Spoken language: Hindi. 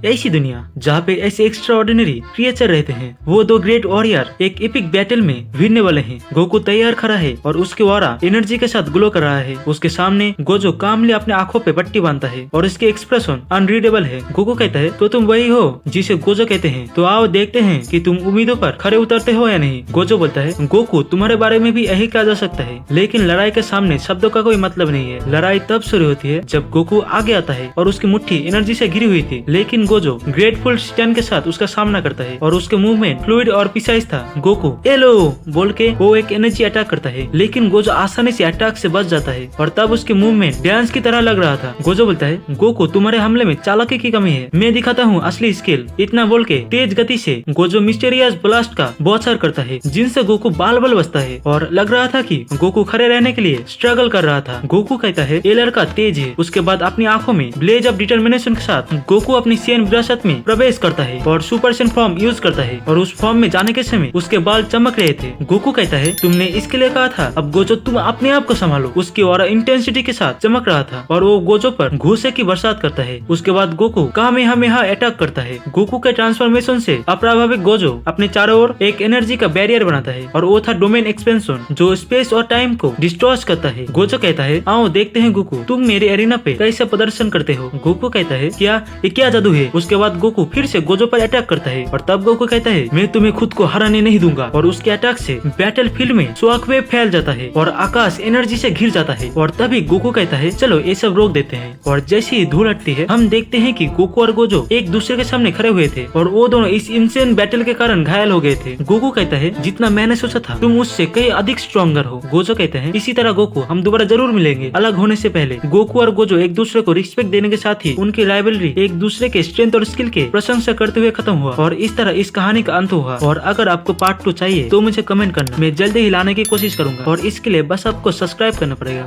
ऐसी दुनिया जहाँ पे ऐसे एक्स्ट्रा ऑर्डिनरी क्रिएचर रहते हैं। वो दो ग्रेट वॉरियर एक एपिक बैटल में भिड़ने वाले हैं। गोकू तैयार खड़ा है और उसके वारा एनर्जी के साथ ग्लो कर रहा है। उसके सामने गोजो कामली अपने आंखों पे पट्टी बांधता है और इसके एक्सप्रेशन अनरीडेबल है। गोकू कहता है तो तुम वही हो जिसे गोजो कहते हैं, तो आओ देखते हैं कि तुम उम्मीदों पर खरे उतरते हो या नहीं। गोजो बोलता है गोकू तुम्हारे बारे में भी यही कहा जा सकता है, लेकिन लड़ाई के सामने शब्दों का कोई मतलब नहीं है। लड़ाई तब शुरू होती है जब गोकू आगे आता है और उसकी मुट्ठी एनर्जी से घिरी हुई थी, लेकिन गोजो ग्रेटफुल स्टैंड के साथ उसका सामना करता है और उसके मूवमेंट फ्लूइड और प्रिसाइज था। गोकू एलो बोल के वो एक एनर्जी अटैक करता है, लेकिन गोजो आसानी से अटैक से बच जाता है और तब उसके मूवमेंट डांस की तरह लग रहा था। गोजो बोलता है गोकू तुम्हारे हमले में चालाकी की कमी है, मैं दिखाता हूँ असली स्किल। इतना बोल के तेज गति से गोजो मिस्टीरियस ब्लास्ट का बौछार करता है, जिनसे गोकू बाल बाल बचता है और लग रहा था कि गोकू खड़े रहने के लिए स्ट्रगल कर रहा था। गोकू कहता है ये लड़का तेज है। उसके बाद अपनी आंखों में ब्लेज ऑफ डिटर्मिनेशन के साथ गोकू अपनी सेन विरासत में प्रवेश करता है और सुपर सेन फॉर्म यूज करता है और उस फॉर्म में जाने के समय उसके बाल चमक रहे थे। गोकू कहता है तुमने इसके लिए कहा था, अब गोजो तुम अपने आप को संभालो। उसकी ऑरा इंटेंसिटी के साथ चमक रहा था और वो गोजो पर घूसे की बरसात करता है। उसके बाद गोकू कामेहामेहा अटैक करता है। गोकू के ट्रांसफॉर्मेशन से अप्रभावित गोजो अपने चारों ओर एक एनर्जी का बैरियर बनाता है और वो था डोमेन एक्सपेंशन, जो स्पेस और टाइम को डिस्टॉर्ट करता है। गोजो कहता है आओ देखते हैं गोकू तुम मेरे एरिना पे कैसे प्रदर्शन करते हो। गोकू कहता है क्या जादू है। उसके बाद गोकू फिर से गोजो पर अटैक करता है और तब गोकू कहता है मैं तुम्हें खुद को हराने नहीं दूंगा और उसके अटैक से बैटल फील्ड में शॉकवेव फैल जाता है और आकाश एनर्जी से घिर जाता है। और तभी गोकू कहता है चलो ये सब रोक देते हैं। और जैसे ही धूल हटती है हम देखते हैं कि गोकू और गोजो एक दूसरे के सामने खड़े हुए थे और वो दोनों इस इंसेन बैटल के कारण घायल हो गए थे। गोकू कहता है जितना मैंने सोचा था तुम उससे कहीं अधिक स्ट्रॉन्गर हो। गोजो कहते हैं इसी तरह गोकू हम दोबारा जरूर मिलेंगे अलग होने से पहले। गोकू और गोजो एक दूसरे को रिस्पेक्ट देने के साथ ही उनकी राइवलरी एक दूसरे के स्ट्रेंथ और स्किल के प्रशंसा करते हुए खत्म हुआ और इस तरह इस कहानी का अंत हुआ। और अगर आपको पार्ट 2 चाहिए तो मुझे कमेंट करना, मैं जल्दी ही लाने की कोशिश करूंगा और इसके लिए बस आपको सब्सक्राइब करना पड़ेगा।